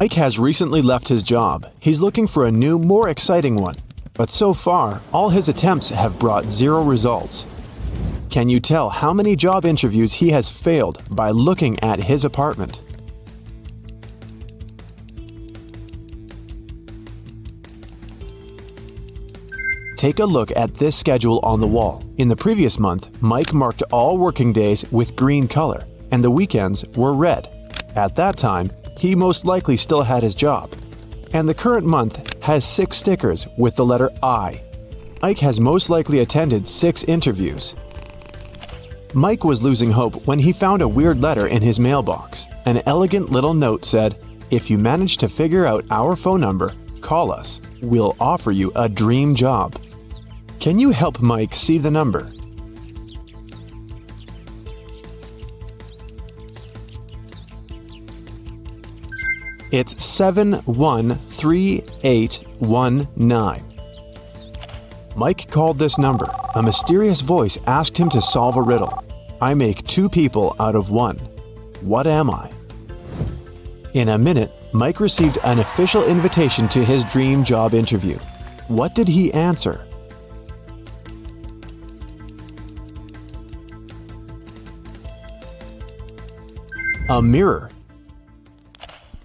Mike has recently left his job. He's looking for a new, more exciting one. But so far, all his attempts have brought 0 results. Can you tell how many job interviews he has failed by looking at his apartment? Take a look at this schedule on the wall. In the previous month, Mike marked all working days with green color, and the weekends were red. At that time, he most likely still had his job. And the current month has 6 stickers with the letter I. Mike has most likely attended 6 interviews. Mike was losing hope when he found a weird letter in his mailbox. An elegant little note said, "If you manage to figure out our phone number, call us. We'll offer you a dream job." Can you help Mike see the number? It's 713819. Mike called this number. A mysterious voice asked him to solve a riddle. I make 2 people out of 1. What am I? In a minute, Mike received an official invitation to his dream job interview. What did he answer? A mirror.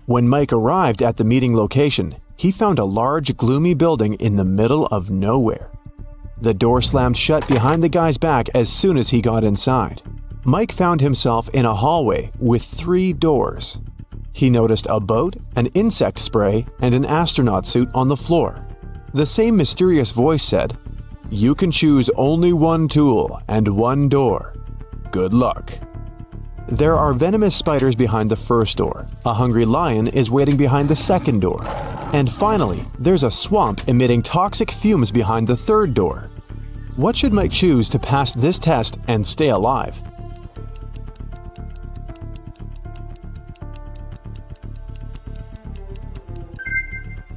When Mike arrived at the meeting location, he found a large, gloomy building in the middle of nowhere. The door slammed shut behind the guy's back as soon as he got inside. Mike found himself in a hallway with 3 doors. He noticed a boat, an insect spray, and an astronaut suit on the floor. The same mysterious voice said, "You can choose only 1 tool and 1 door. Good luck." There are venomous spiders behind the first door. A hungry lion is waiting behind the second door. And finally, there's a swamp emitting toxic fumes behind the third door. What should Mike choose to pass this test and stay alive?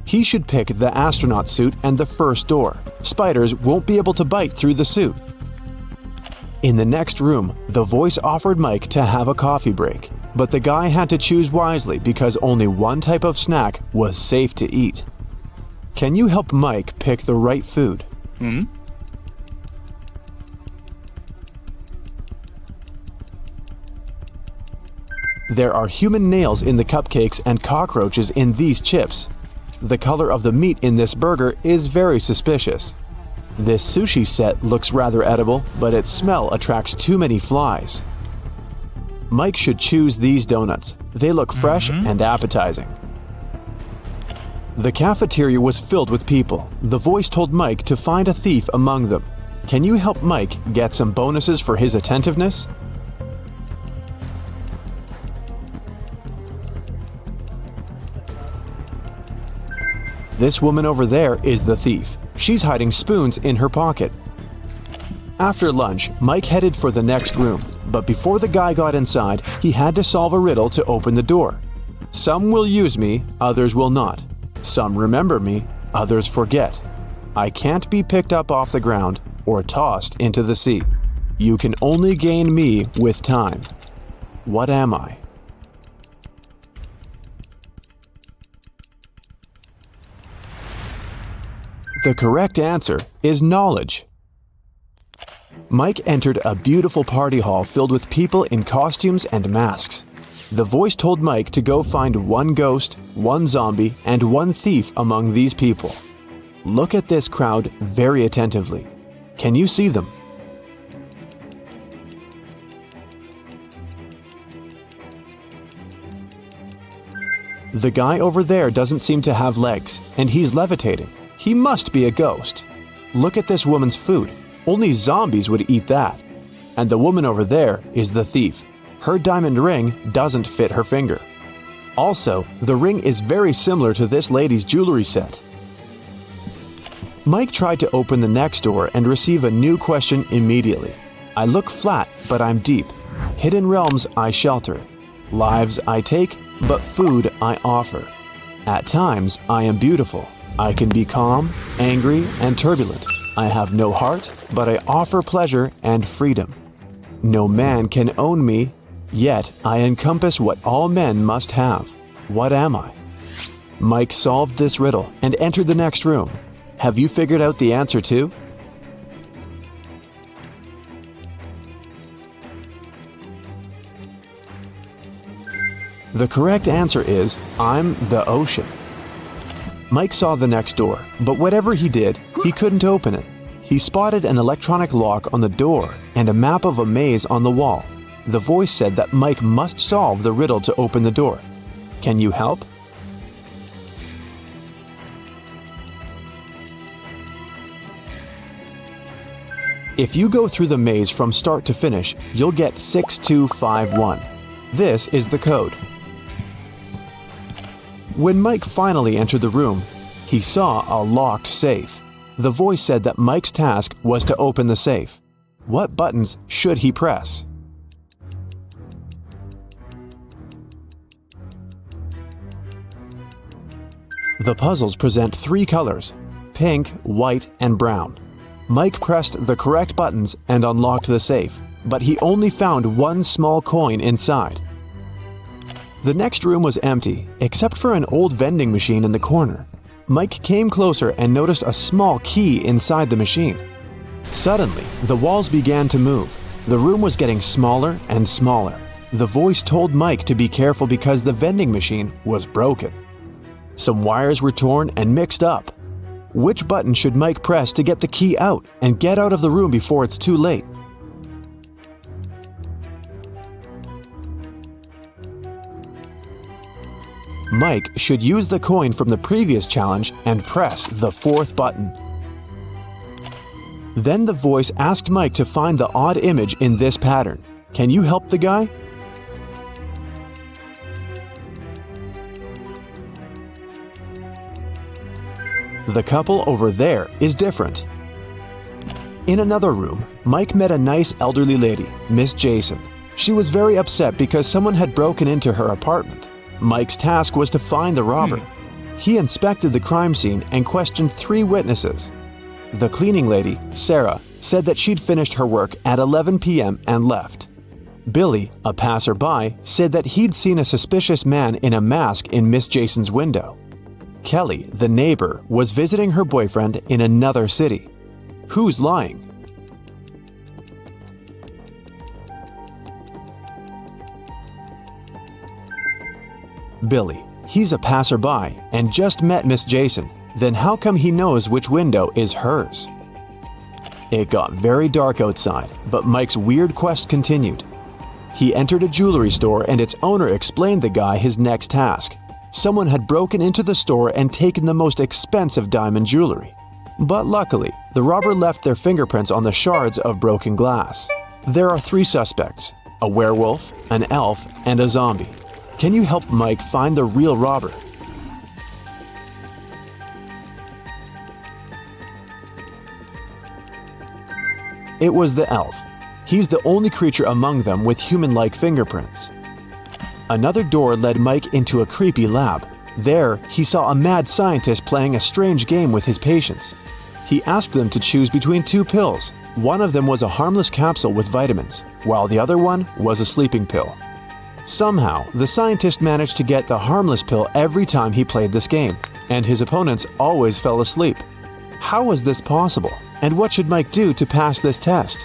He should pick the astronaut suit and the first door. Spiders won't be able to bite through the suit. In the next room, the voice offered Mike to have a coffee break, but the guy had to choose wisely because only 1 type of snack was safe to eat. Can you help Mike pick the right food? There are human nails in the cupcakes and cockroaches in these chips. The color of the meat in this burger is very suspicious. This sushi set looks rather edible, but its smell attracts too many flies. Mike should choose these donuts. They look fresh and appetizing. The cafeteria was filled with people. The voice told Mike to find a thief among them. Can you help Mike get some bonuses for his attentiveness? This woman over there is the thief. She's hiding spoons in her pocket. After lunch, Mike headed for the next room, but before the guy got inside, he had to solve a riddle to open the door. Some will use me, others will not. Some remember me, others forget. I can't be picked up off the ground or tossed into the sea. You can only gain me with time. What am I? The correct answer is knowledge. Mike entered a beautiful party hall filled with people in costumes and masks. The voice told Mike to go find 1 ghost, 1 zombie, and 1 thief among these people. Look at this crowd very attentively. Can you see them? The guy over there doesn't seem to have legs, and he's levitating. He must be a ghost. Look at this woman's food. Only zombies would eat that. And the woman over there is the thief. Her diamond ring doesn't fit her finger. Also, the ring is very similar to this lady's jewelry set. Mike tried to open the next door and receive a new question immediately. I look flat, but I'm deep. Hidden realms I shelter. Lives I take, but food I offer. At times I am beautiful. I can be calm, angry, and turbulent. I have no heart, but I offer pleasure and freedom. No man can own me, yet I encompass what all men must have. What am I? Mike solved this riddle and entered the next room. Have you figured out the answer too? The correct answer is, I'm the ocean. Mike saw the next door, but whatever he did, he couldn't open it. He spotted an electronic lock on the door and a map of a maze on the wall. The voice said that Mike must solve the riddle to open the door. Can you help? If you go through the maze from start to finish, you'll get 6251. This is the code. When Mike finally entered the room, he saw a locked safe. The voice said that Mike's task was to open the safe. What buttons should he press? The puzzles present 3 colors: pink, white, and brown. Mike pressed the correct buttons and unlocked the safe, but he only found one small coin inside. The next room was empty, except for an old vending machine in the corner. Mike came closer and noticed a small key inside the machine. Suddenly, the walls began to move. The room was getting smaller and smaller. The voice told Mike to be careful because the vending machine was broken. Some wires were torn and mixed up. Which button should Mike press to get the key out and get out of the room before it's too late? Mike should use the coin from the previous challenge and press the 4th button. Then the voice asked Mike to find the odd image in this pattern. Can you help the guy? The couple over there is different. In another room, Mike met a nice elderly lady, Miss Jason. She was very upset because someone had broken into her apartment. Mike's task was to find the robber. He inspected the crime scene and questioned 3 witnesses. The cleaning lady, Sarah, said that she'd finished her work at 11 p.m. and left. Billy, a passerby, said that he'd seen a suspicious man in a mask in Miss Jason's window. Kelly, the neighbor, was visiting her boyfriend in another city. Who's lying? Billy. He's a passerby and just met Miss Jason. Then how come he knows which window is hers? It got very dark outside, but Mike's weird quest continued. He entered a jewelry store and its owner explained the guy his next task. Someone had broken into the store and taken the most expensive diamond jewelry. But luckily, the robber left their fingerprints on the shards of broken glass. There are 3 suspects: a werewolf, an elf, and a zombie. Can you help Mike find the real robber? It was the elf. He's the only creature among them with human-like fingerprints. Another door led Mike into a creepy lab. There, he saw a mad scientist playing a strange game with his patients. He asked them to choose between 2 pills. One of them was a harmless capsule with vitamins, while the other one was a sleeping pill. Somehow, the scientist managed to get the harmless pill every time he played this game, and his opponents always fell asleep. How was this possible? And what should Mike do to pass this test?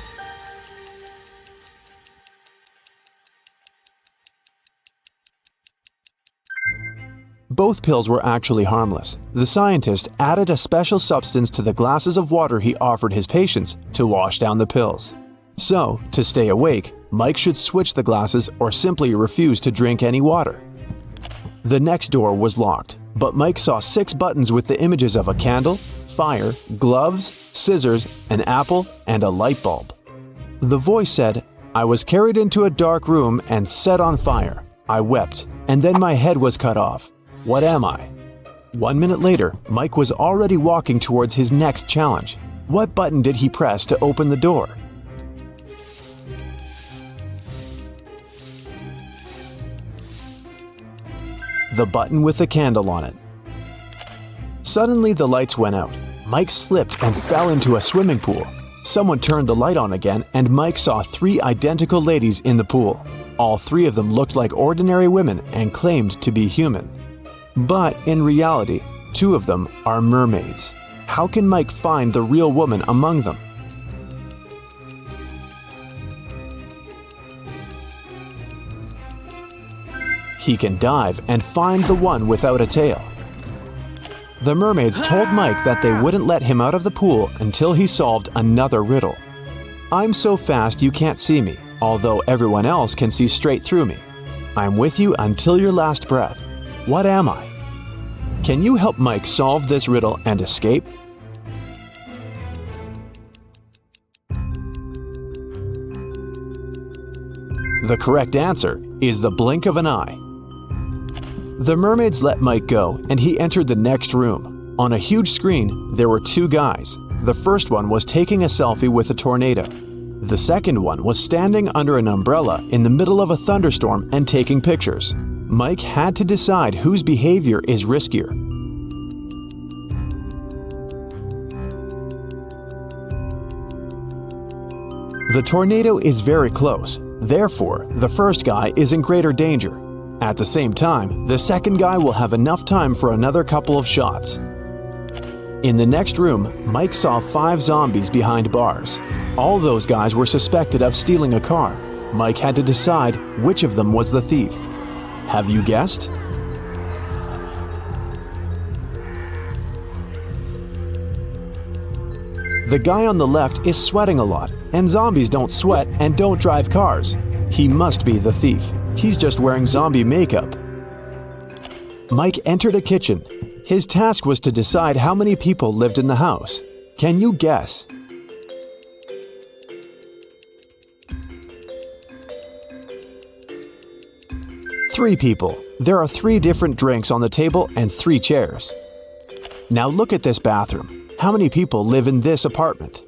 Both pills were actually harmless. The scientist added a special substance to the glasses of water he offered his patients to wash down the pills. So, to stay awake, Mike should switch the glasses or simply refuse to drink any water. The next door was locked, but Mike saw 6 buttons with the images of a candle, fire, gloves, scissors, an apple, and a light bulb. The voice said, "I was carried into a dark room and set on fire. I wept, and then my head was cut off. What am I?" 1 minute later, Mike was already walking towards his next challenge. What button did he press to open the door? The button with the candle on it. Suddenly the lights went out. Mike slipped and fell into a swimming pool. Someone turned the light on again and Mike saw 3 identical ladies in the pool. All 3 of them looked like ordinary women and claimed to be human. But in reality, two of them are mermaids. How can Mike find the real woman among them? He can dive and find the one without a tail. The mermaids told Mike that they wouldn't let him out of the pool until he solved another riddle. I'm so fast you can't see me, although everyone else can see straight through me. I'm with you until your last breath. What am I? Can you help Mike solve this riddle and escape? The correct answer is the blink of an eye. The mermaids let Mike go, and he entered the next room. On a huge screen, there were two guys. The first one was taking a selfie with a tornado. The second one was standing under an umbrella in the middle of a thunderstorm and taking pictures. Mike had to decide whose behavior is riskier. The tornado is very close. Therefore, the first guy is in greater danger. At the same time, the second guy will have enough time for another couple of shots. In the next room, Mike saw 5 zombies behind bars. All those guys were suspected of stealing a car. Mike had to decide which of them was the thief. Have you guessed? The guy on the left is sweating a lot, and zombies don't sweat and don't drive cars. He must be the thief. He's just wearing zombie makeup. Mike entered a kitchen. His task was to decide how many people lived in the house. Can you guess? Three people. There are 3 different drinks on the table and 3 chairs. Now look at this bathroom. How many people live in this apartment?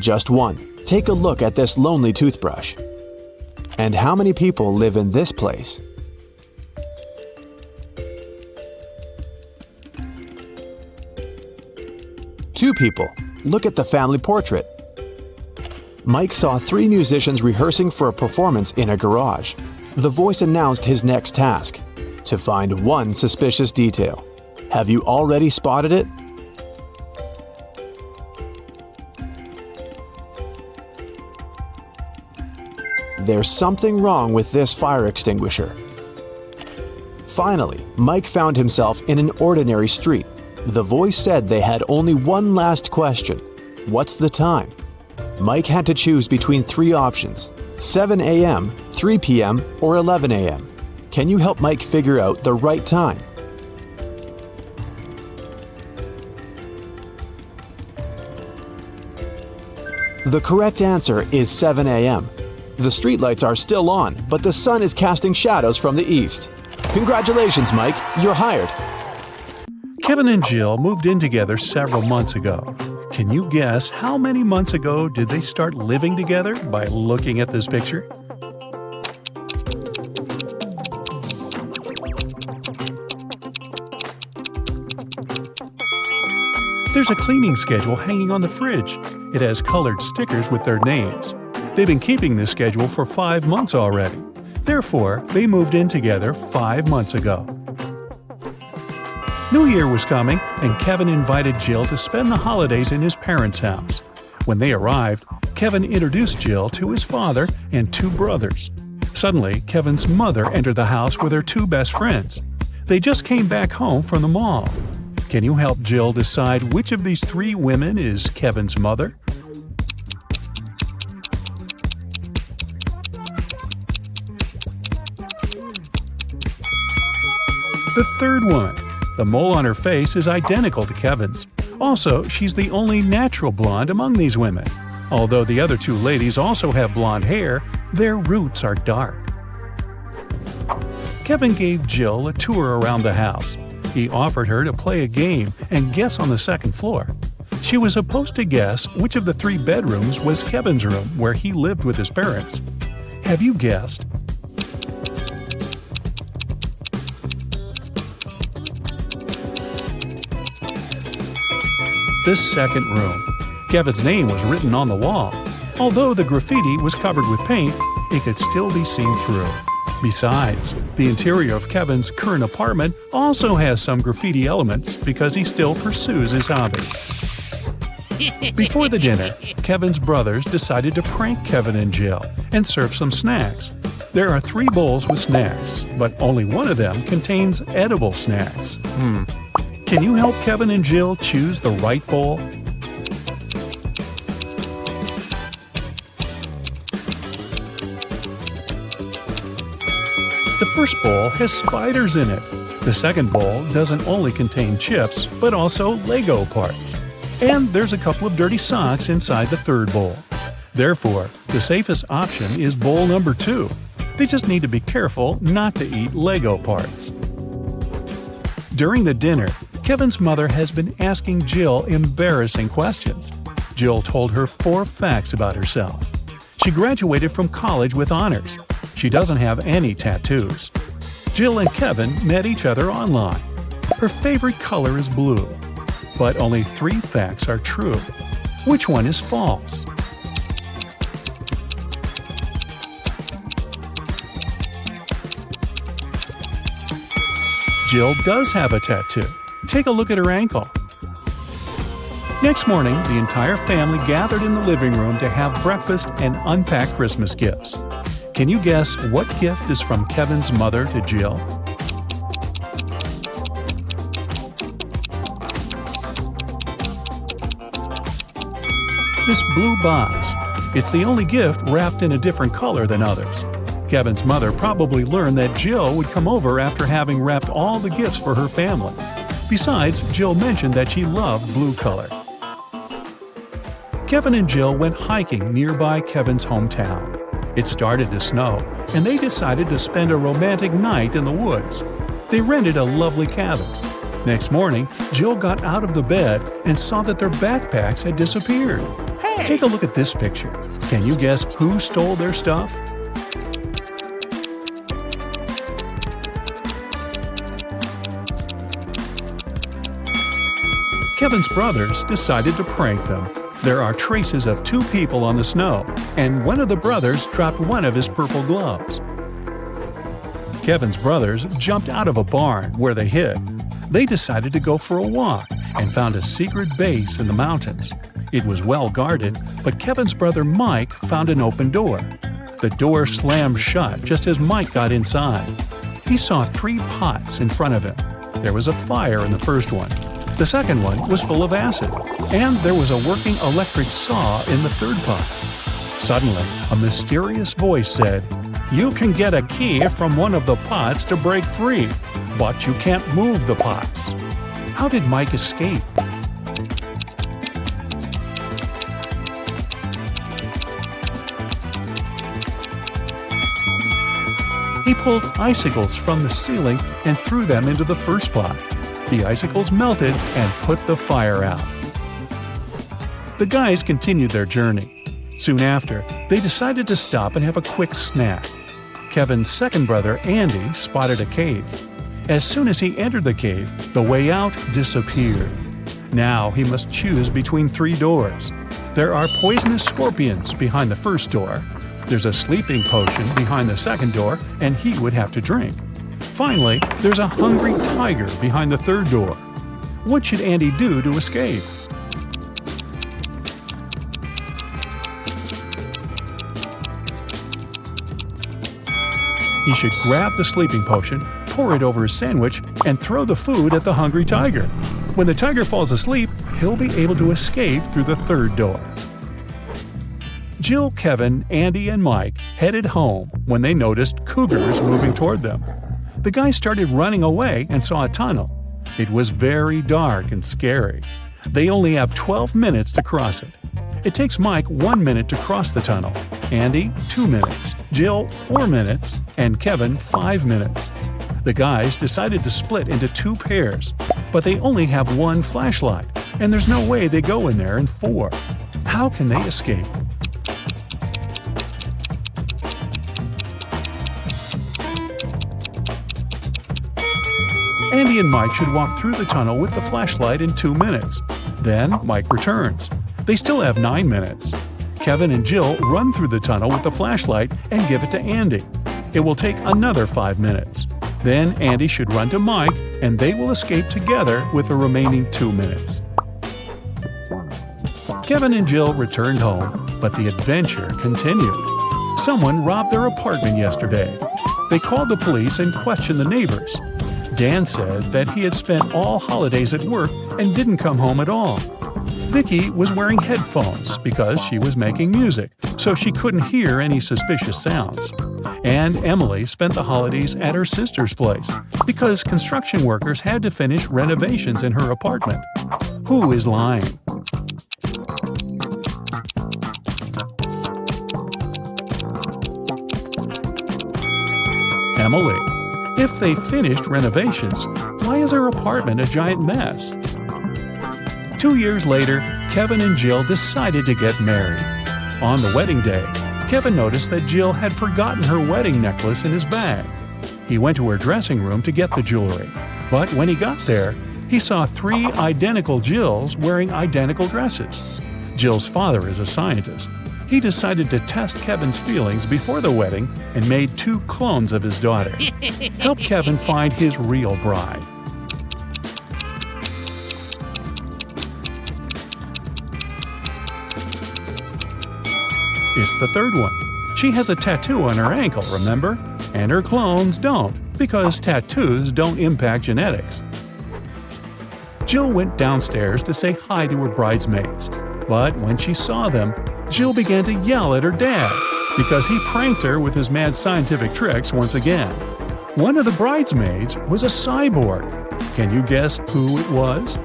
Just 1. Take a look at this lonely toothbrush. And how many people live in this place? Two people. Look at the family portrait. Mike saw 3 musicians rehearsing for a performance in a garage. The voice announced his next task: to find one suspicious detail. Have you already spotted it? There's something wrong with this fire extinguisher. Finally, Mike found himself in an ordinary street. The voice said they had only one last question. What's the time? Mike had to choose between 3 options: 7 a.m., 3 p.m., or 11 a.m. Can you help Mike figure out the right time? The correct answer is 7 a.m. The streetlights are still on, but the sun is casting shadows from the east. Congratulations, Mike. You're hired. Kevin and Jill moved in together several months ago. Can you guess how many months ago did they start living together by looking at this picture? There's a cleaning schedule hanging on the fridge. It has colored stickers with their names. They've been keeping this schedule for 5 months already. Therefore, they moved in together 5 months ago. New Year was coming, and Kevin invited Jill to spend the holidays in his parents' house. When they arrived, Kevin introduced Jill to his father and 2 brothers. Suddenly, Kevin's mother entered the house with her 2 best friends. They just came back home from the mall. Can you help Jill decide which of these 3 women is Kevin's mother? The third one. The mole on her face is identical to Kevin's. Also, she's the only natural blonde among these women. Although the other 2 ladies also have blonde hair, their roots are dark. Kevin gave Jill a tour around the house. He offered her to play a game and guess on the second floor. She was supposed to guess which of the 3 bedrooms was Kevin's room where he lived with his parents. Have you guessed? The second room. Kevin's name was written on the wall. Although the graffiti was covered with paint, it could still be seen through. Besides, the interior of Kevin's current apartment also has some graffiti elements because he still pursues his hobby. Before the dinner, Kevin's brothers decided to prank Kevin and Jill and serve some snacks. There are 3 bowls with snacks, but only one of them contains edible snacks. Can you help Kevin and Jill choose the right bowl? The first bowl has spiders in it. The second bowl doesn't only contain chips, but also Lego parts. And there's a couple of dirty socks inside the third bowl. Therefore, the safest option is bowl number 2. They just need to be careful not to eat Lego parts. During the dinner, Kevin's mother has been asking Jill embarrassing questions. Jill told her 4 facts about herself. She graduated from college with honors. She doesn't have any tattoos. Jill and Kevin met each other online. Her favorite color is blue. But only 3 facts are true. Which one is false? Jill does have a tattoo. Take a look at her ankle. Next morning, the entire family gathered in the living room to have breakfast and unpack Christmas gifts. Can you guess what gift is from Kevin's mother to Jill? This blue box. It's the only gift wrapped in a different color than others. Kevin's mother probably learned that Jill would come over after having wrapped all the gifts for her family. Besides, Jill mentioned that she loved blue color. Kevin and Jill went hiking nearby Kevin's hometown. It started to snow, and they decided to spend a romantic night in the woods. They rented a lovely cabin. Next morning, Jill got out of the bed and saw that their backpacks had disappeared. Hey! Take a look at this picture. Can you guess who stole their stuff? Kevin's brothers decided to prank them. There are traces of 2 people on the snow, and one of the brothers dropped one of his purple gloves. Kevin's brothers jumped out of a barn where they hid. They decided to go for a walk and found a secret base in the mountains. It was well guarded, but Kevin's brother Mike found an open door. The door slammed shut just as Mike got inside. He saw 3 pots in front of him. There was a fire in the first one. The second one was full of acid, and there was a working electric saw in the third pot. Suddenly, a mysterious voice said, "You can get a key from one of the pots to break free, but you can't move the pots." How did Mike escape? He pulled icicles from the ceiling and threw them into the first pot. The icicles melted and put the fire out. The guys continued their journey. Soon after, they decided to stop and have a quick snack. Kevin's second brother, Andy, spotted a cave. As soon as he entered the cave, the way out disappeared. Now he must choose between 3 doors. There are poisonous scorpions behind the first door. There's a sleeping potion behind the second door, and he would have to drink. Finally, there's a hungry tiger behind the third door. What should Andy do to escape? He should grab the sleeping potion, pour it over his sandwich, and throw the food at the hungry tiger. When the tiger falls asleep, he'll be able to escape through the third door. Jill, Kevin, Andy, and Mike headed home when they noticed cougars moving toward them. The guys started running away and saw a tunnel. It was very dark and scary. They only have 12 minutes to cross it. It takes Mike 1 minute to cross the tunnel, Andy 2 minutes, Jill 4 minutes, and Kevin 5 minutes. The guys decided to split into 2 pairs, but they only have 1 flashlight, and there's no way they go in there in 4. How can they escape? Andy and Mike should walk through the tunnel with the flashlight in 2 minutes. Then Mike returns. They still have 9 minutes. Kevin and Jill run through the tunnel with the flashlight and give it to Andy. It will take another 5 minutes. Then Andy should run to Mike, and they will escape together with the remaining 2 minutes. Kevin and Jill returned home, but the adventure continued. Someone robbed their apartment yesterday. They called the police and questioned the neighbors. Dan said that he had spent all holidays at work and didn't come home at all. Vicky was wearing headphones because she was making music, so she couldn't hear any suspicious sounds. And Emily spent the holidays at her sister's place because construction workers had to finish renovations in her apartment. Who is lying? Emily. If they finished renovations, why is her apartment a giant mess? 2 years later, Kevin and Jill decided to get married. On the wedding day, Kevin noticed that Jill had forgotten her wedding necklace in his bag. He went to her dressing room to get the jewelry, but when he got there, he saw 3 identical Jills wearing identical dresses. Jill's father is a scientist. He decided to test Kevin's feelings before the wedding and made 2 clones of his daughter. Help Kevin find his real bride. It's the third one. She has a tattoo on her ankle, remember? And her clones don't, because tattoos don't impact genetics. Jill went downstairs to say hi to her bridesmaids, but when she saw them, Jill began to yell at her dad because he pranked her with his mad scientific tricks once again. One of the bridesmaids was a cyborg. Can you guess who it was?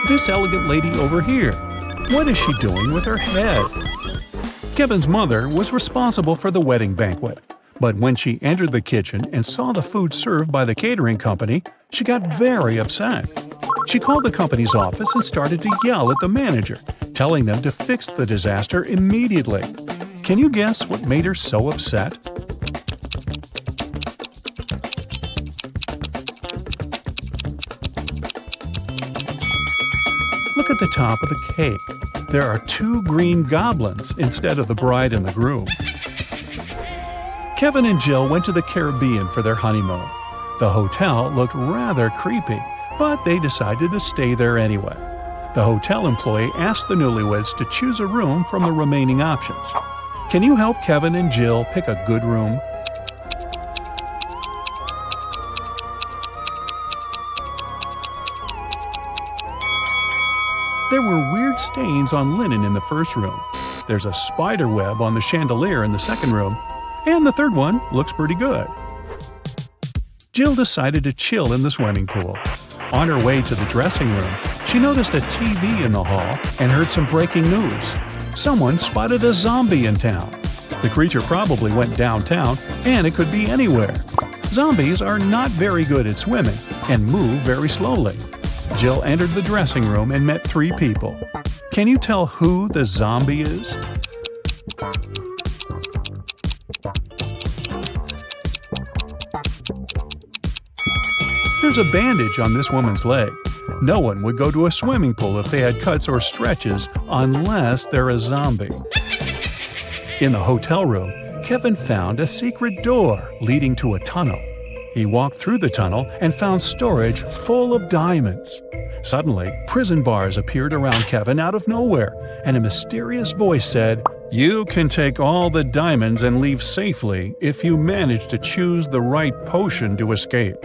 This elegant lady over here. What is she doing with her head? Kevin's mother was responsible for the wedding banquet. But when she entered the kitchen and saw the food served by the catering company, she got very upset. She called the company's office and started to yell at the manager, telling them to fix the disaster immediately. Can you guess what made her so upset? Look at the top of the cake. There are 2 green goblins instead of the bride and the groom. Kevin and Jill went to the Caribbean for their honeymoon. The hotel looked rather creepy, but they decided to stay there anyway. The hotel employee asked the newlyweds to choose a room from the remaining options. Can you help Kevin and Jill pick a good room? There were weird stains on linen in the first room. There's a spider web on the chandelier in the second room. And the third one looks pretty good. Jill decided to chill in the swimming pool. On her way to the dressing room, she noticed a TV in the hall and heard some breaking news. Someone spotted a zombie in town. The creature probably went downtown, and it could be anywhere. Zombies are not very good at swimming and move very slowly. Jill entered the dressing room and met 3 people. Can you tell who the zombie is? There's a bandage on this woman's leg. No one would go to a swimming pool if they had cuts or stretches unless they're a zombie. In the hotel room, Kevin found a secret door leading to a tunnel. He walked through the tunnel and found storage full of diamonds. Suddenly, prison bars appeared around Kevin out of nowhere, and a mysterious voice said, "You can take all the diamonds and leave safely if you manage to choose the right potion to escape."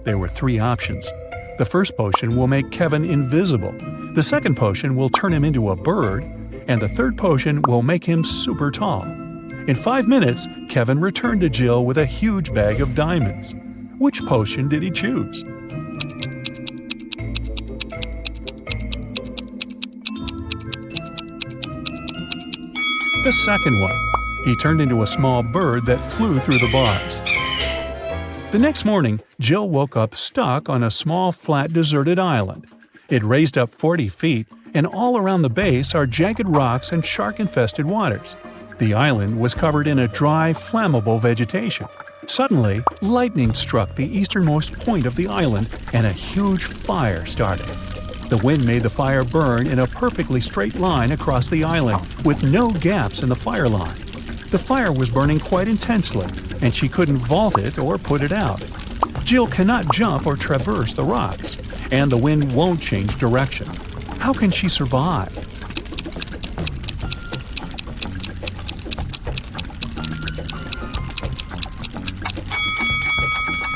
There were 3 options. The first potion will make Kevin invisible. The second potion will turn him into a bird. And the third potion will make him super tall. In 5 minutes, Kevin returned to Jill with a huge bag of diamonds. Which potion did he choose? The second one. He turned into a small bird that flew through the bars. The next morning, Jill woke up stuck on a small, flat, deserted island. It raised up 40 feet, and all around the base are jagged rocks and shark-infested waters. The island was covered in a dry, flammable vegetation. Suddenly, lightning struck the easternmost point of the island and a huge fire started. The wind made the fire burn in a perfectly straight line across the island, with no gaps in the fire line. The fire was burning quite intensely, and she couldn't vault it or put it out. Jill cannot jump or traverse the rocks, and the wind won't change direction. How can she survive?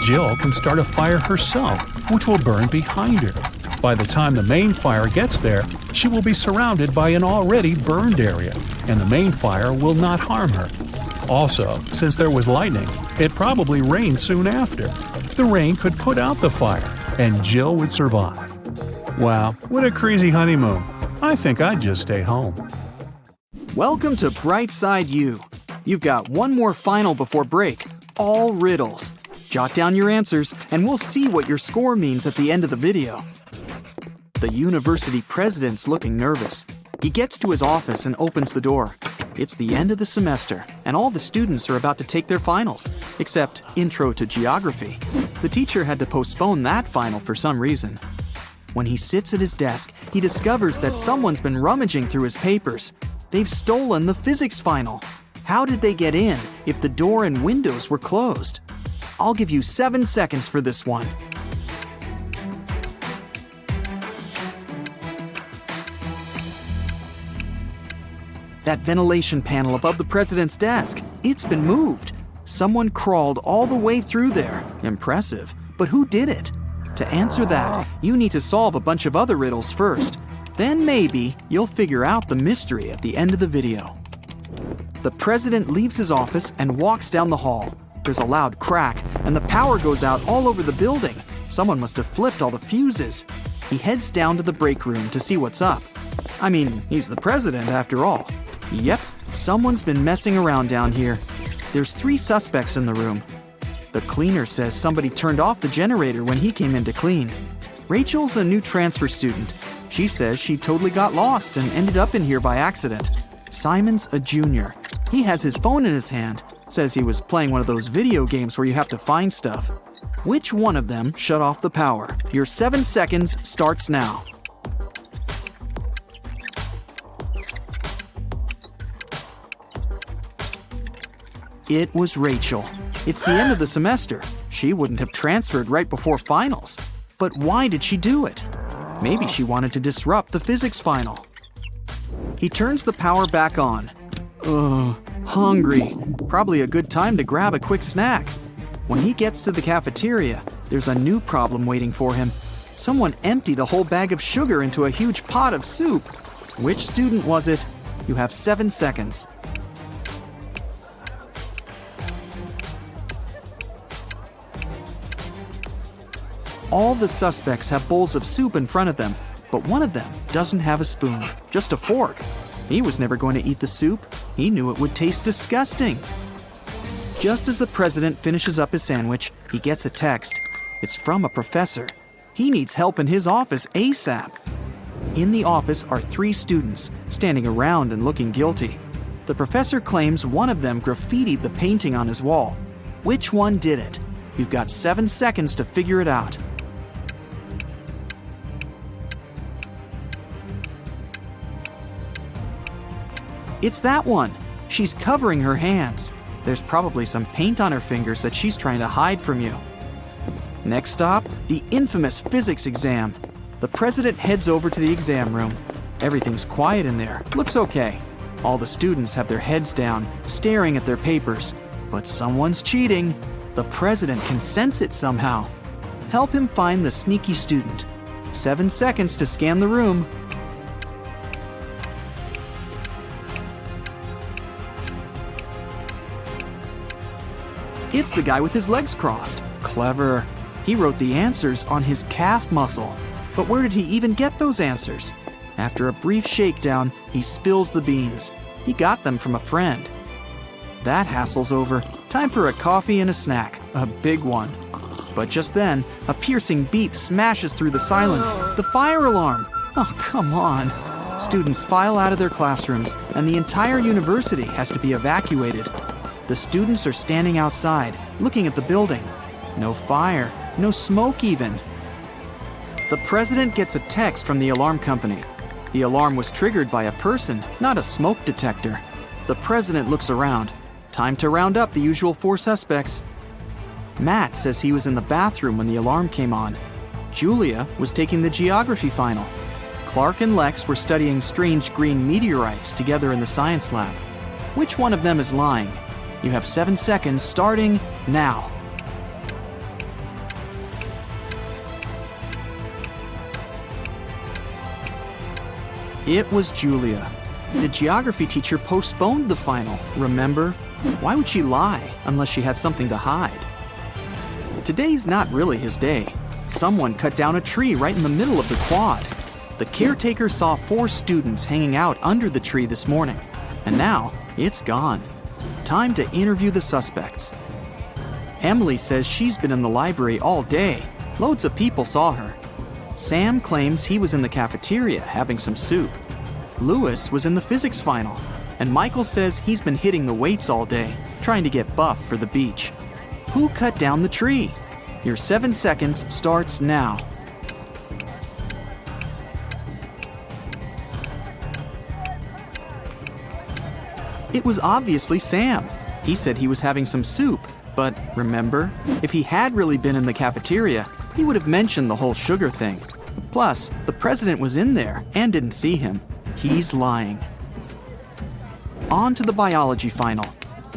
Jill can start a fire herself, which will burn behind her. By the time the main fire gets there, she will be surrounded by an already burned area, and the main fire will not harm her. Also, since there was lightning, it probably rained soon after. The rain could put out the fire, and Jill would survive. Wow, what a crazy honeymoon. I think I'd just stay home. Welcome to Brightside U. You've got one more final before break, all riddles. Jot down your answers, and we'll see what your score means at the end of the video. The university president's looking nervous. He gets to his office and opens the door. It's the end of the semester, and all the students are about to take their finals, except Intro to Geography. The teacher had to postpone that final for some reason. When he sits at his desk, he discovers that someone's been rummaging through his papers. They've stolen the physics final. How did they get in if the door and windows were closed? I'll give you 7 seconds for this one. That ventilation panel above the president's desk, it's been moved. Someone crawled all the way through there. Impressive. But who did it? To answer that, you need to solve a bunch of other riddles first. Then maybe you'll figure out the mystery at the end of the video. The president leaves his office and walks down the hall. There's a loud crack, and the power goes out all over the building. Someone must have flipped all the fuses. He heads down to the break room to see what's up. I mean, he's the president after all. Yep, someone's been messing around down here. There's 3 suspects in the room. The cleaner says somebody turned off the generator when he came in to clean. Rachel's a new transfer student. She says she totally got lost and ended up in here by accident. Simon's a junior. He has his phone in his hand. Says he was playing one of those video games where you have to find stuff. Which one of them shut off the power? Your 7 seconds starts now. It was Rachel. It's the end of the semester. She wouldn't have transferred right before finals. But why did she do it? Maybe she wanted to disrupt the physics final. He turns the power back on. Ugh, hungry. Probably a good time to grab a quick snack. When he gets to the cafeteria, there's a new problem waiting for him. Someone emptied a whole bag of sugar into a huge pot of soup. Which student was it? You have 7 seconds. All the suspects have bowls of soup in front of them, but one of them doesn't have a spoon, just a fork. He was never going to eat the soup. He knew it would taste disgusting. Just as the president finishes up his sandwich, he gets a text. It's from a professor. He needs help in his office ASAP. In the office are 3 students, standing around and looking guilty. The professor claims one of them graffitied the painting on his wall. Which one did it? You've got 7 seconds to figure it out. It's that one. She's covering her hands. There's probably some paint on her fingers that she's trying to hide from you. Next stop, the infamous physics exam. The president heads over to the exam room. Everything's quiet in there. Looks okay. All the students have their heads down, staring at their papers. But someone's cheating. The president can sense it somehow. Help him find the sneaky student. 7 seconds to scan the room. It's the guy with his legs crossed. Clever. He wrote the answers on his calf muscle. But where did he even get those answers? After a brief shakedown, he spills the beans. He got them from a friend. That hassle's over. Time for a coffee and a snack. A big one. But just then, a piercing beep smashes through the silence. The fire alarm. Oh, come on. Students file out of their classrooms, and the entire university has to be evacuated. The students are standing outside, looking at the building. No fire, no smoke even. The president gets a text from the alarm company. The alarm was triggered by a person, not a smoke detector. The president looks around. Time to round up the usual 4 suspects. Matt says he was in the bathroom when the alarm came on. Julia was taking the geography final. Clark and Lex were studying strange green meteorites together in the science lab. Which one of them is lying? You have 7 seconds starting now. It was Julia. The geography teacher postponed the final, remember? Why would she lie unless she had something to hide? Today's not really his day. Someone cut down a tree right in the middle of the quad. The caretaker saw 4 students hanging out under the tree this morning, and now it's gone. Time to interview the suspects. Emily says she's been in the library all day. Loads of people saw her. Sam claims he was in the cafeteria having some soup. Lewis was in the physics final, and Michael says he's been hitting the weights all day, trying to get buff for the beach. Who cut down the tree? Your 7 seconds starts now. It was obviously Sam. He said he was having some soup, but remember, if he had really been in the cafeteria, he would have mentioned the whole sugar thing. Plus, the president was in there and didn't see him. He's lying. On to the biology final.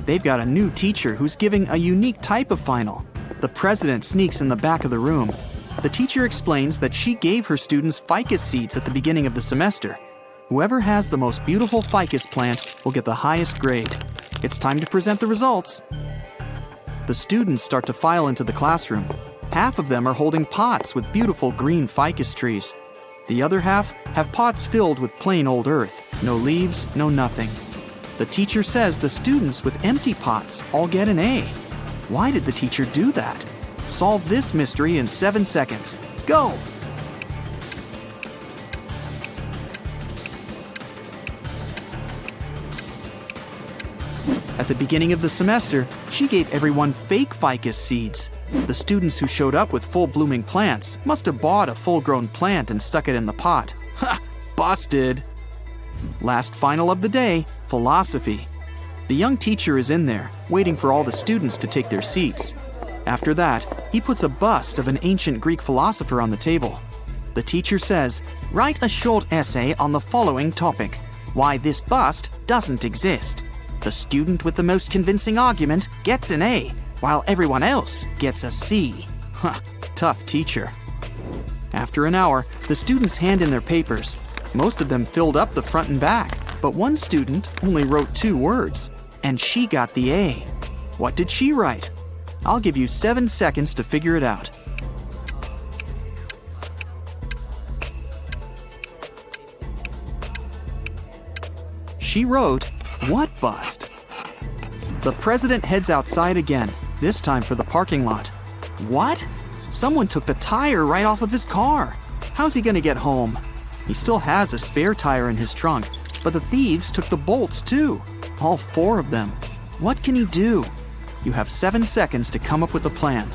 They've got a new teacher who's giving a unique type of final. The president sneaks in the back of the room. The teacher explains that she gave her students ficus seeds at the beginning of the semester. Whoever has the most beautiful ficus plant will get the highest grade. It's time to present the results. The students start to file into the classroom. Half of them are holding pots with beautiful green ficus trees. The other half have pots filled with plain old earth. No leaves, no nothing. The teacher says the students with empty pots all get an A. Why did the teacher do that? Solve this mystery in 7 seconds. Go! At the beginning of the semester, she gave everyone fake ficus seeds. The students who showed up with full-blooming plants must have bought a full-grown plant and stuck it in the pot. Ha! Busted! Last final of the day, philosophy. The young teacher is in there, waiting for all the students to take their seats. After that, he puts a bust of an ancient Greek philosopher on the table. The teacher says, "Write a short essay on the following topic: why this bust doesn't exist." The student with the most convincing argument gets an A, while everyone else gets a C. Huh, tough teacher. After an hour, the students hand in their papers. Most of them filled up the front and back, but one student only wrote 2 words, and she got the A. What did she write? I'll give you 7 seconds to figure it out. She wrote, "What bust?" The president heads outside again, this time for the parking lot. What? Someone took the tire right off of his car. How's he gonna get home? He still has a spare tire in his trunk, but the thieves took the bolts too. All 4 of them. What can he do? You have 7 seconds to come up with a plan.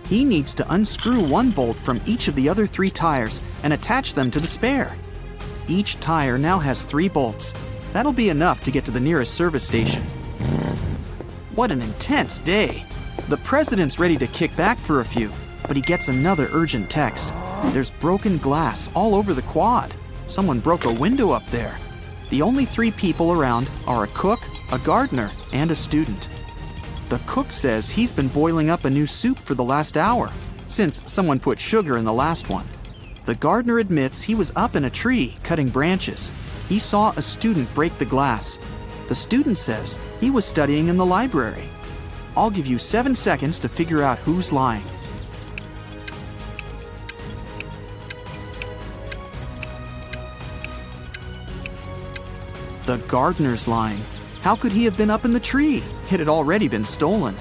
He needs to unscrew one bolt from each of the other 3 tires and attach them to the spare. Each tire now has 3 bolts. That'll be enough to get to the nearest service station. What an intense day. The president's ready to kick back for a few, but he gets another urgent text. There's broken glass all over the quad. Someone broke a window up there. The only 3 people around are a cook, a gardener, and a student. The cook says he's been boiling up a new soup for the last hour, since someone put sugar in the last one. The gardener admits he was up in a tree cutting branches. He saw a student break the glass. The student says he was studying in the library. I'll give you 7 seconds to figure out who's lying. The gardener's lying. How could he have been up in the tree? It had already been stolen.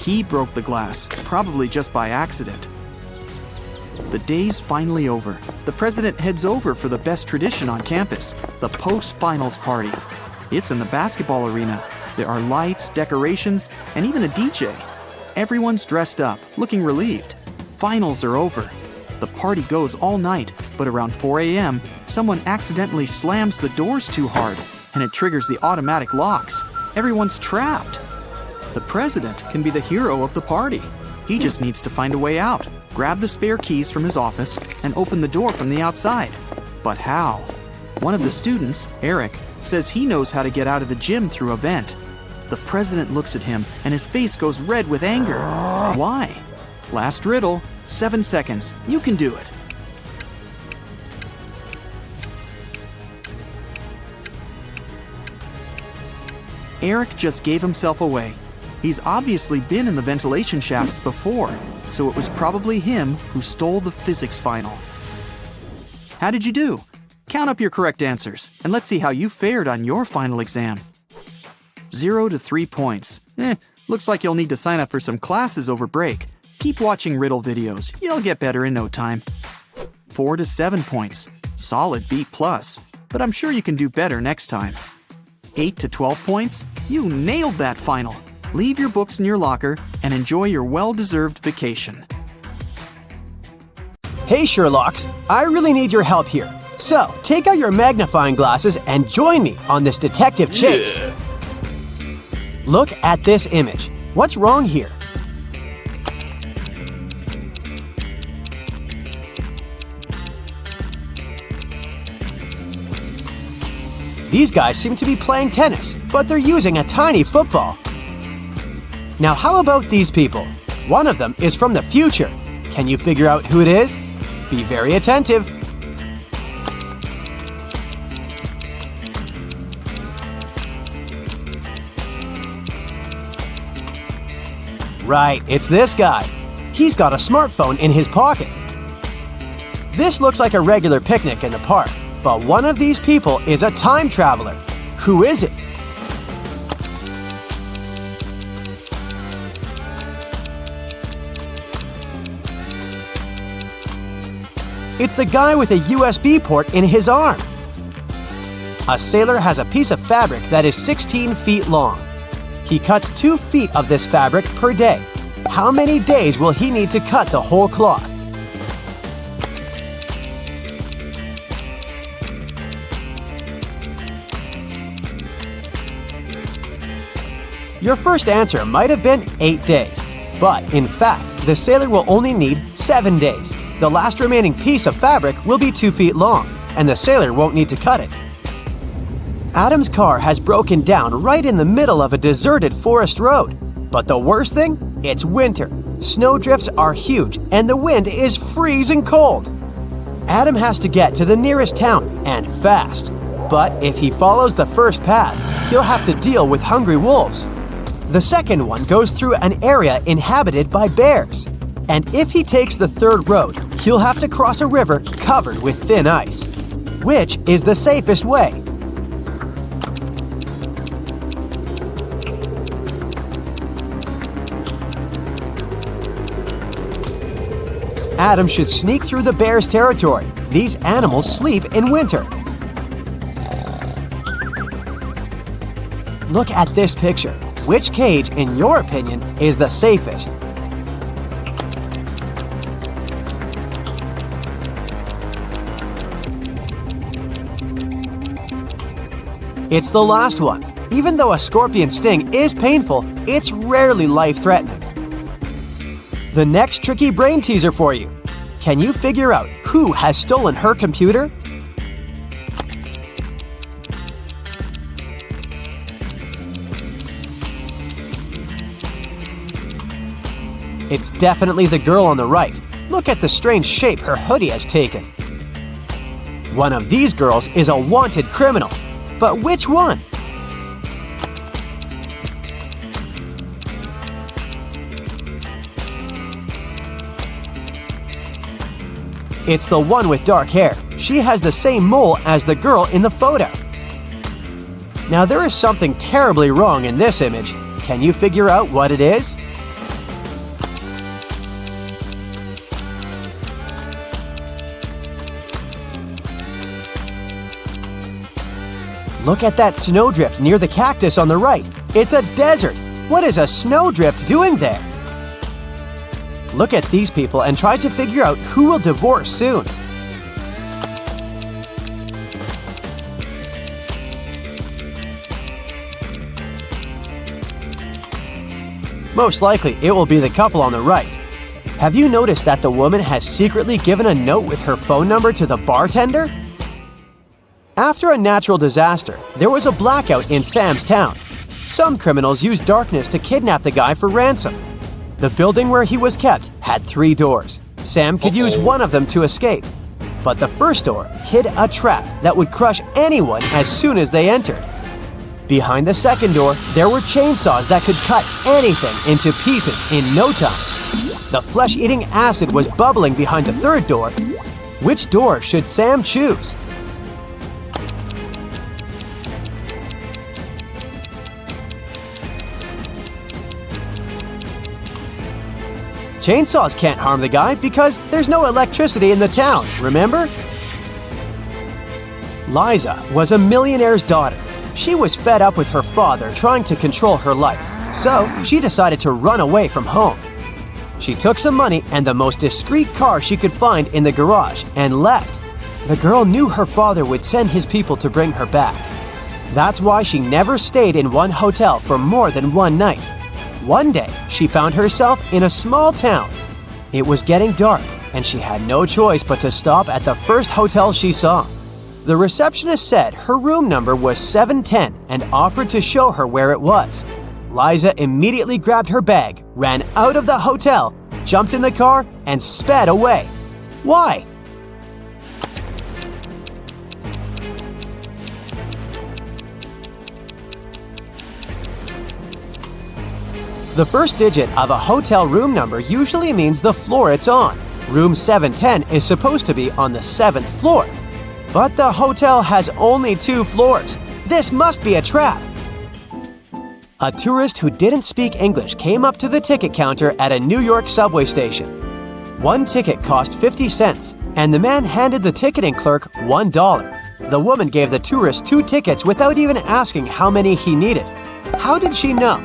He broke the glass, probably just by accident. The day's finally over. The president heads over for the best tradition on campus, the post-finals party. It's in the basketball arena. There are lights, decorations, and even a DJ. Everyone's dressed up, looking relieved. Finals are over. The party goes all night, but around 4 a.m., someone accidentally slams the doors too hard, and it triggers the automatic locks. Everyone's trapped. The president can be the hero of the party. He just needs to find a way out, grab the spare keys from his office, and open the door from the outside. But how? One of the students, Eric, says he knows how to get out of the gym through a vent. The president looks at him, and his face goes red with anger. Why? Last riddle, 7 seconds. You can do it. Eric just gave himself away. He's obviously been in the ventilation shafts before, so it was probably him who stole the physics final. How did you do? Count up your correct answers, and let's see how you fared on your final exam. 0 to 3 points. Looks like you'll need to sign up for some classes over break. Keep watching Riddle videos. You'll get better in no time. 4 to 7 points. Solid B+, but I'm sure you can do better next time. 8 to 12 points. You nailed that final. Leave your books in your locker and enjoy your well-deserved vacation. Hey Sherlocks, I really need your help here. So, take out your magnifying glasses and join me on this detective chase. Yeah. Look at this image. What's wrong here? These guys seem to be playing tennis, but they're using a tiny football. Now how about these people? One of them is from the future. Can you figure out who it is? Be very attentive. Right, it's this guy. He's got a smartphone in his pocket. This looks like a regular picnic in the park, but one of these people is a time traveler. Who is it? It's the guy with a USB port in his arm. A sailor has a piece of fabric that is 16 feet long. He cuts 2 feet of this fabric per day. How many days will he need to cut the whole cloth? Your first answer might have been 8 days, but in fact, the sailor will only need 7 days. The last remaining piece of fabric will be 2 feet long, and the sailor won't need to cut it. Adam's car has broken down right in the middle of a deserted forest road. But the worst thing? It's winter. Snowdrifts are huge, and the wind is freezing cold. Adam has to get to the nearest town, and fast. But if he follows the first path, he'll have to deal with hungry wolves. The second one goes through an area inhabited by bears. And if he takes the third road, he'll have to cross a river covered with thin ice. Which is the safest way? Adam should sneak through the bear's territory. These animals sleep in winter. Look at this picture. Which cage, in your opinion, is the safest? It's the last one. Even though a scorpion sting is painful, it's rarely life-threatening. The next tricky brain teaser for you. Can you figure out who has stolen her computer? It's definitely the girl on the right. Look at the strange shape her hoodie has taken. One of these girls is a wanted criminal. But which one? It's the one with dark hair. She has the same mole as the girl in the photo. Now there is something terribly wrong in this image. Can you figure out what it is? Look at that snowdrift near the cactus on the right. It's a desert. What is a snowdrift doing there? Look at these people and try to figure out who will divorce soon. Most likely, it will be the couple on the right. Have you noticed that the woman has secretly given a note with her phone number to the bartender? After a natural disaster, there was a blackout in Sam's town. Some criminals used darkness to kidnap the guy for ransom. The building where he was kept had 3 doors. Sam could use one of them to escape. But the first door hid a trap that would crush anyone as soon as they entered. Behind the second door, there were chainsaws that could cut anything into pieces in no time. The flesh-eating acid was bubbling behind the third door. Which door should Sam choose? Chainsaws can't harm the guy because there's no electricity in the town, remember? Liza was a millionaire's daughter. She was fed up with her father trying to control her life, so she decided to run away from home. She took some money and the most discreet car she could find in the garage and left. The girl knew her father would send his people to bring her back. That's why she never stayed in one hotel for more than one night. One day, she found herself in a small town. It was getting dark, and she had no choice but to stop at the first hotel she saw. The receptionist said her room number was 710 and offered to show her where it was. Liza immediately grabbed her bag, ran out of the hotel, jumped in the car, and sped away. Why? The first digit of a hotel room number usually means the floor it's on. Room 710 is supposed to be on the 7th floor. But the hotel has only 2 floors. This must be a trap. A tourist who didn't speak English came up to the ticket counter at a New York subway station. One ticket cost 50 cents, and the man handed the ticketing clerk $1. The woman gave the tourist 2 tickets without even asking how many he needed. How did she know?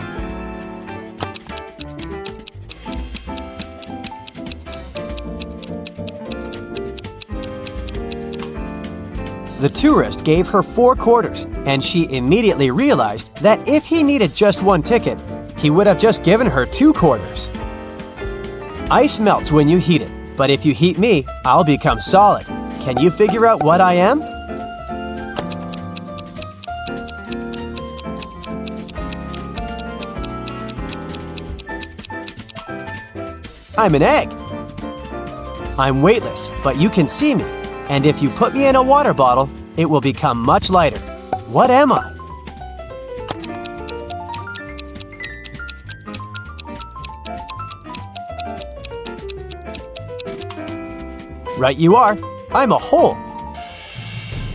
The tourist gave her 4 quarters, and she immediately realized that if he needed just 1 ticket, he would have just given her 2 quarters. Ice melts when you heat it, but if you heat me, I'll become solid. Can you figure out what I am? I'm an egg. I'm weightless, but you can see me. And if you put me in a water bottle, it will become much lighter. What am I? Right you are. I'm a hole.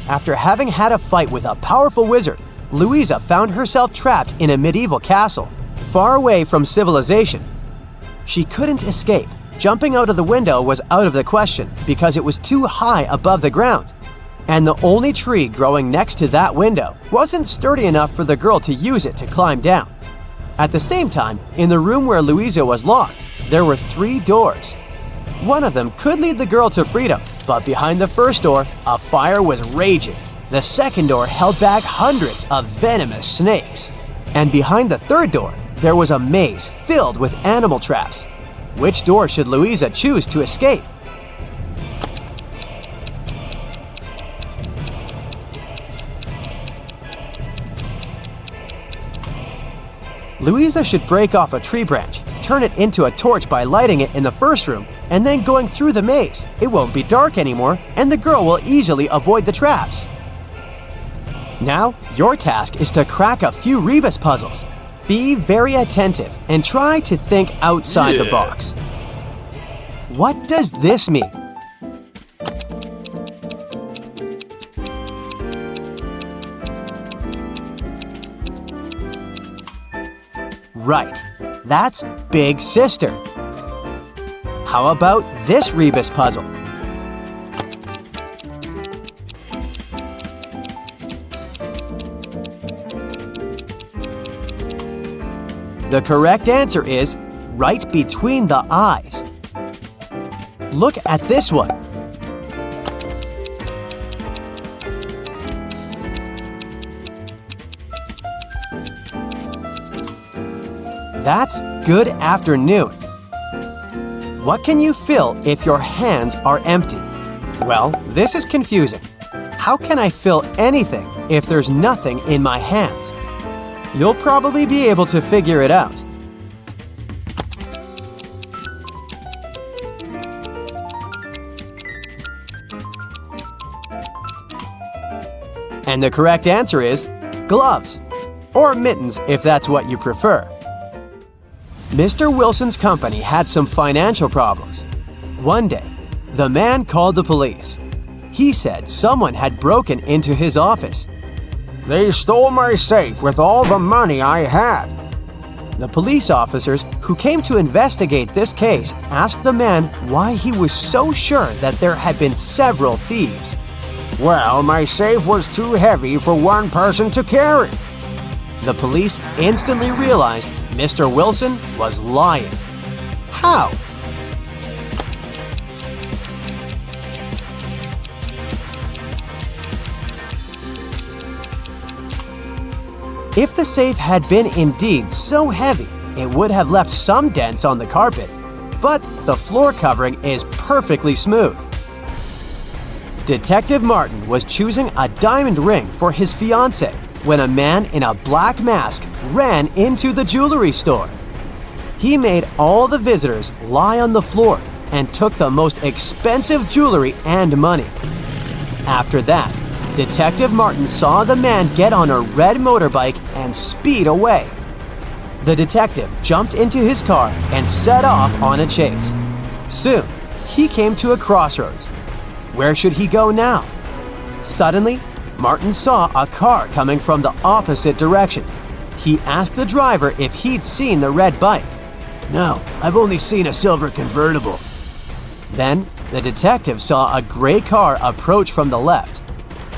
After having had a fight with a powerful wizard, Louisa found herself trapped in a medieval castle, far away from civilization. She couldn't escape. Jumping out of the window was out of the question because it was too high above the ground. And the only tree growing next to that window wasn't sturdy enough for the girl to use it to climb down. At the same time, in the room where Louisa was locked, there were 3 doors. One of them could lead the girl to freedom, but behind the first door, a fire was raging. The second door held back hundreds of venomous snakes. And behind the third door, there was a maze filled with animal traps. Which door should Louisa choose to escape? Louisa should break off a tree branch, turn it into a torch by lighting it in the first room, and then going through the maze. It won't be dark anymore, and the girl will easily avoid the traps. Now, your task is to crack a few rebus puzzles. Be very attentive and try to think outside the box. What does this mean? Right, that's Big Sister. How about this rebus puzzle? The correct answer is right between the eyes. Look at this one. That's good afternoon. What can you fill if your hands are empty? Well, this is confusing. How can I fill anything if there's nothing in my hands? You'll probably be able to figure it out. And the correct answer is gloves, or mittens if that's what you prefer. Mr. Wilson's company had some financial problems. One day, the man called the police. He said someone had broken into his office. They stole my safe with all the money I had. The police officers who came to investigate this case asked the man why he was so sure that there had been several thieves. Well, my safe was too heavy for one person to carry. The police instantly realized Mr. Wilson was lying. How? If the safe had been indeed so heavy, it would have left some dents on the carpet, but the floor covering is perfectly smooth. Detective Martin was choosing a diamond ring for his fiancée when a man in a black mask ran into the jewelry store. He made all the visitors lie on the floor and took the most expensive jewelry and money. After that, Detective Martin saw the man get on a red motorbike and speed away. The detective jumped into his car and set off on a chase. Soon, he came to a crossroads. Where should he go now? Suddenly, Martin saw a car coming from the opposite direction. He asked the driver if he'd seen the red bike. No, I've only seen a silver convertible. Then, the detective saw a gray car approach from the left.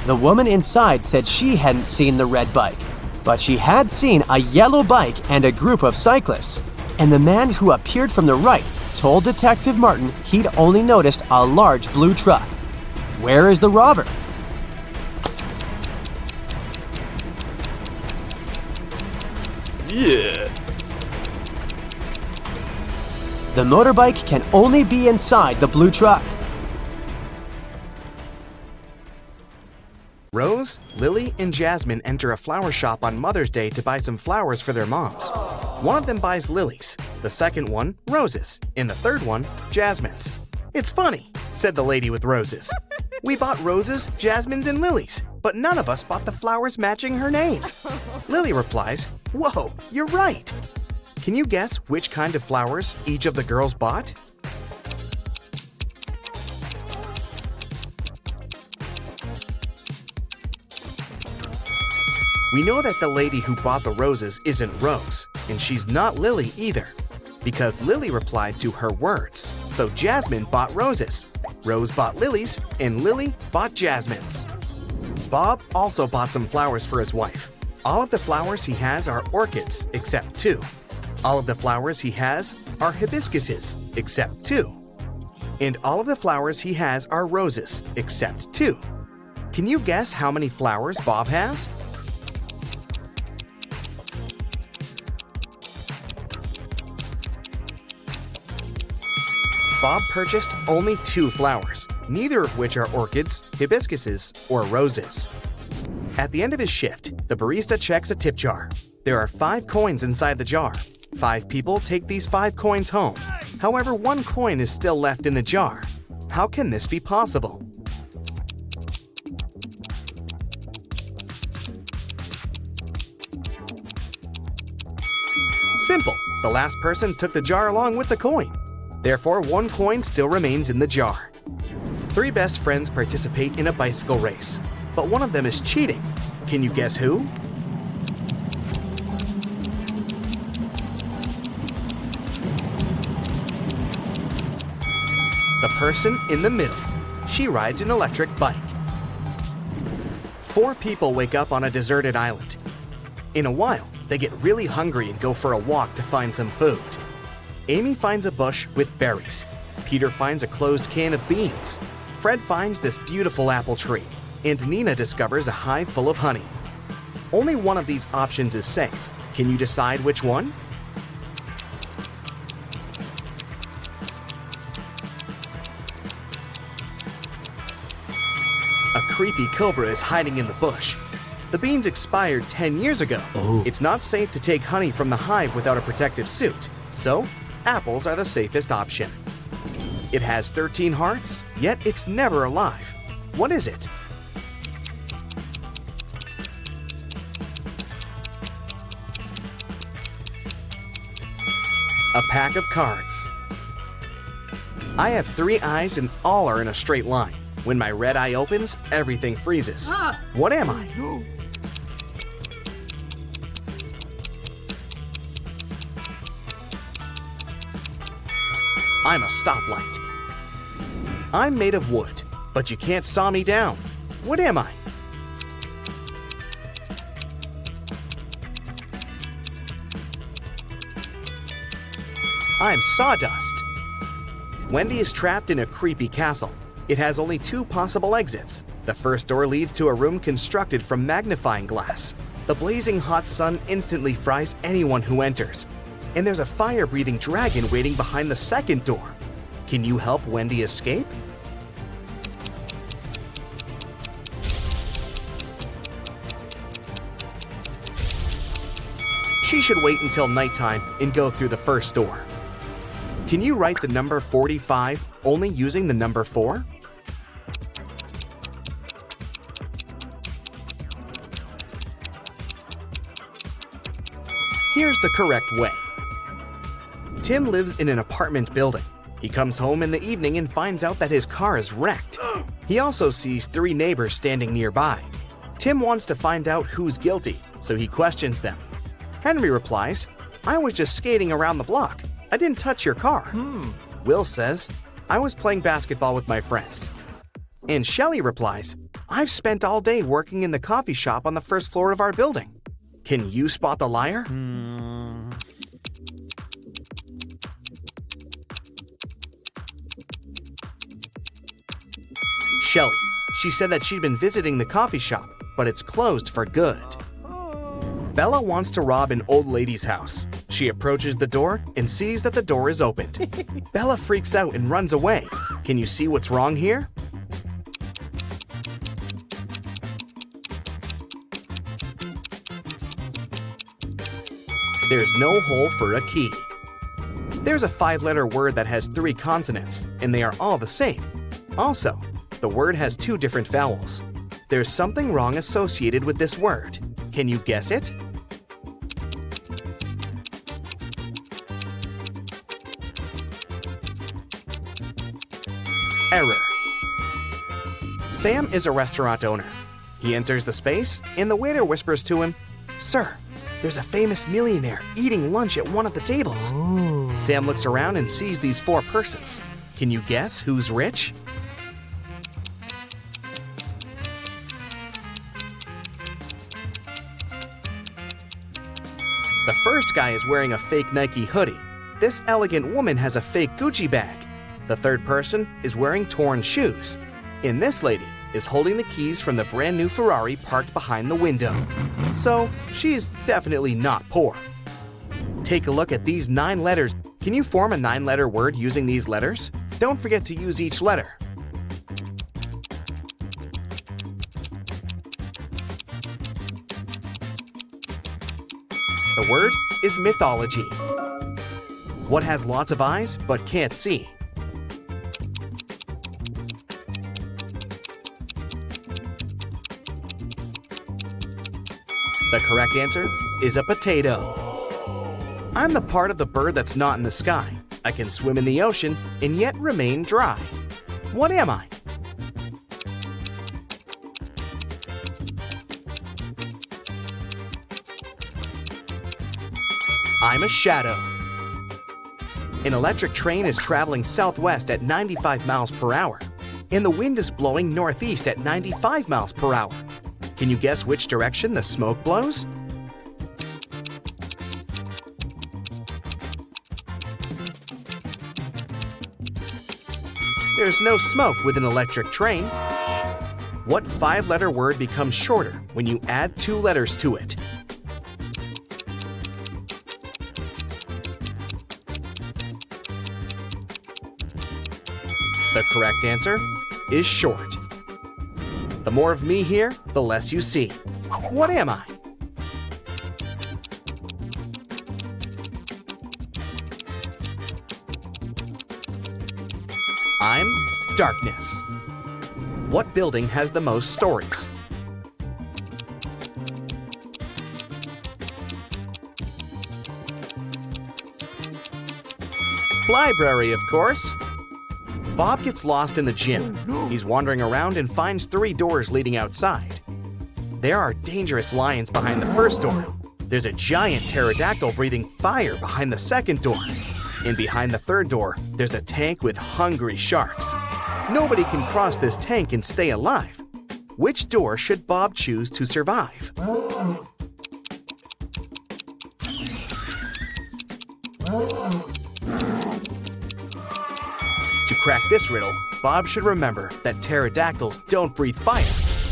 The woman inside said she hadn't seen the red bike, but she had seen a yellow bike and a group of cyclists. And the man who appeared from the right told Detective Martin he'd only noticed a large blue truck. Where is the robber? Yeah. The motorbike can only be inside the blue truck. Rose, Lily, and Jasmine enter a flower shop on Mother's Day to buy some flowers for their moms. One of them buys lilies, the second one, roses, and the third one, jasmines. "It's funny," said the lady with roses. "We bought roses, jasmines, and lilies, but none of us bought the flowers matching her name." Lily replies, "Whoa, you're right." Can you guess which kind of flowers each of the girls bought? We know that the lady who bought the roses isn't Rose, and she's not Lily either, because Lily replied to her words. So Jasmine bought roses, Rose bought lilies, and Lily bought jasmines. Bob also bought some flowers for his wife. All of the flowers he has are orchids, except two. All of the flowers he has are hibiscuses, except two. And all of the flowers he has are roses, except two. Can you guess how many flowers Bob has? Bob purchased only 2 flowers, neither of which are orchids, hibiscuses, or roses. At the end of his shift, the barista checks a tip jar. There are 5 coins inside the jar. 5 people take these 5 coins home. However, 1 coin is still left in the jar. How can this be possible? Simple. The last person took the jar along with the coin. Therefore, 1 coin still remains in the jar. 3 best friends participate in a bicycle race, but one of them is cheating. Can you guess who? The person in the middle. She rides an electric bike. 4 people wake up on a deserted island. In a while, They get really hungry and go for a walk to find some food. Amy finds a bush with berries. Peter finds a closed can of beans. Fred finds this beautiful apple tree. And Nina discovers a hive full of honey. Only one of these options is safe. Can you decide which one? A creepy cobra is hiding in the bush. The beans expired 10 years ago. It's not safe to take honey from the hive without a protective suit, so apples are the safest option. It has 13 hearts, yet it's never alive. What is it? A pack of cards. I have 3 eyes and all are in a straight line. When my red eye opens, everything freezes. What am I? I'm a stoplight. I'm made of wood, but you can't saw me down. What am I? I'm sawdust. Wendy is trapped in a creepy castle. It has only 2 possible exits. The first door leads to a room constructed from magnifying glass. The blazing hot sun instantly fries anyone who enters. And there's a fire-breathing dragon waiting behind the second door. Can you help Wendy escape? She should wait until nighttime and go through the first door. Can you write the number 45 only using the number 4? Here's the correct way. Tim lives in an apartment building. He comes home in the evening and finds out that his car is wrecked. He also sees 3 neighbors standing nearby. Tim wants to find out who's guilty, so he questions them. Henry replies, "I was just skating around the block. I didn't touch your car." Will says, "I was playing basketball with my friends." And Shelley replies, "I've spent all day working in the coffee shop on the first floor of our building." Can you spot the liar? Shelley. She said that she'd been visiting the coffee shop, but it's closed for good. Bella wants to rob an old lady's house. She approaches the door and sees that the door is opened. Bella freaks out and runs away. Can you see what's wrong here? There's no hole for a key. There's a 5-letter word that has 3 consonants, and they are all the same. Also, the word has 2 different vowels. There's something wrong associated with this word. Can you guess it? Error. Sam is a restaurant owner. He enters the space, and the waiter whispers to him, "Sir, there's a famous millionaire eating lunch at one of the tables." Sam looks around and sees these 4 persons. Can you guess who's rich? The first guy is wearing a fake Nike hoodie. This elegant woman has a fake Gucci bag. The third person is wearing torn shoes. And this lady is holding the keys from the brand new Ferrari parked behind the window. So, she's definitely not poor. Take a look at these 9 letters. Can you form a 9-letter word using these letters? Don't forget to use each letter. The word is mythology. What has lots of eyes but can't see? The correct answer is a potato. I'm the part of the bird that's not in the sky. I can swim in the ocean and yet remain dry. What am I? I'm a shadow. An electric train is traveling southwest at 95 miles per hour, and the wind is blowing northeast at 95 miles per hour. Can you guess which direction the smoke blows? There's no smoke with an electric train. What 5-letter word becomes shorter when you add 2 letters to it? The correct answer is short. The more of me here, the less you see. What am I? I'm darkness. What building has the most stories? Library, of course. Bob gets lost in the gym. He's wandering around and finds 3 doors leading outside. There are dangerous lions behind the first door. There's a giant pterodactyl breathing fire behind the second door. And behind the third door, there's a tank with hungry sharks. Nobody can cross this tank and stay alive. Which door should Bob choose to survive? To crack this riddle, Bob should remember that pterodactyls don't breathe fire.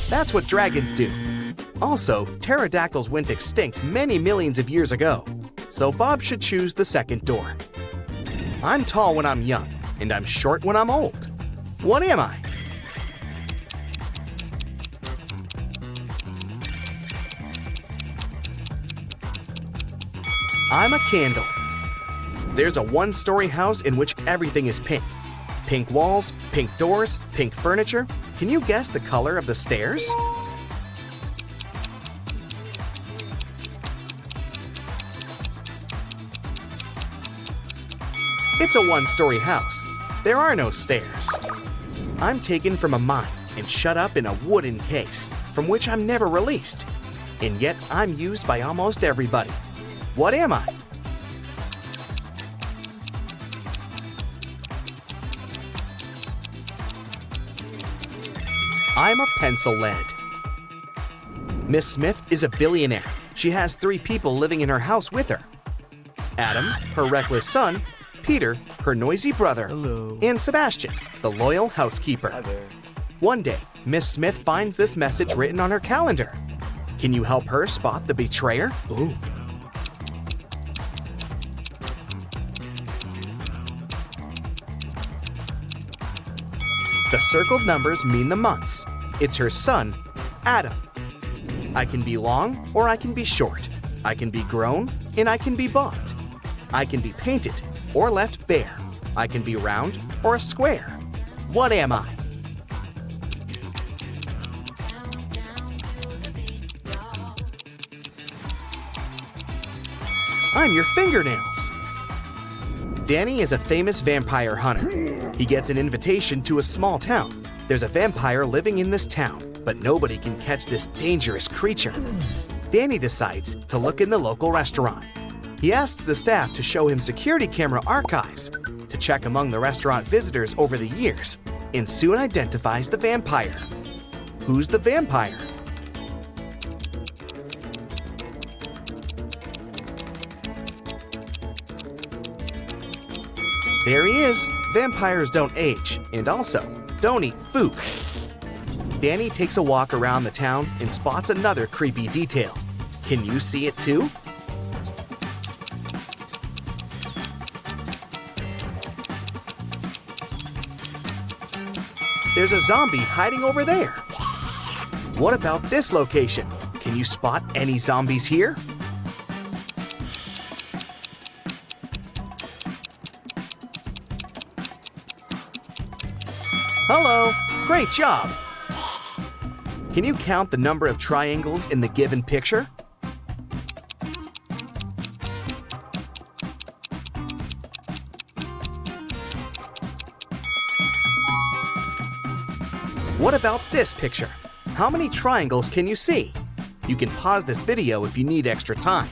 That's what dragons do. Also, pterodactyls went extinct many millions of years ago, so Bob should choose the second door. I'm tall when I'm young, and I'm short when I'm old. What am I? I'm a candle. There's a 1-story house in which everything is pink. Pink walls, pink doors, pink furniture. Can you guess the color of the stairs? It's a 1-story house. There are no stairs. I'm taken from a mine and shut up in a wooden case, from which I'm never released. And yet I'm used by almost everybody. What am I? I'm a pencil lead. Miss Smith is a billionaire. She has 3 people living in her house with her. Adam, her reckless son, Peter, her noisy brother, and Sebastian, the loyal housekeeper. One day, Miss Smith finds this message written on her calendar. Can you help her spot the betrayer? Ooh. The circled numbers mean the months. It's her son, Adam. I can be long or I can be short. I can be grown and I can be bought. I can be painted or left bare. I can be round or a square. What am I? I'm your fingernails. Danny is a famous vampire hunter. He gets an invitation to a small town. There's a vampire living in this town, but nobody can catch this dangerous creature. Danny decides to look in the local restaurant. He asks the staff to show him security camera archives to check among the restaurant visitors over the years, and soon identifies the vampire. Who's the vampire? There he is. Vampires don't age, and also don't eat food. Danny takes a walk around the town and spots another creepy detail. Can you see it too? There's a zombie hiding over there. What about this location? Can you spot any zombies here? Hello, great job. Can you count the number of triangles in the given picture? What about this picture? How many triangles can you see? You can pause this video if you need extra time.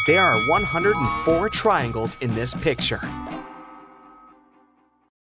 There are 104 triangles in this picture.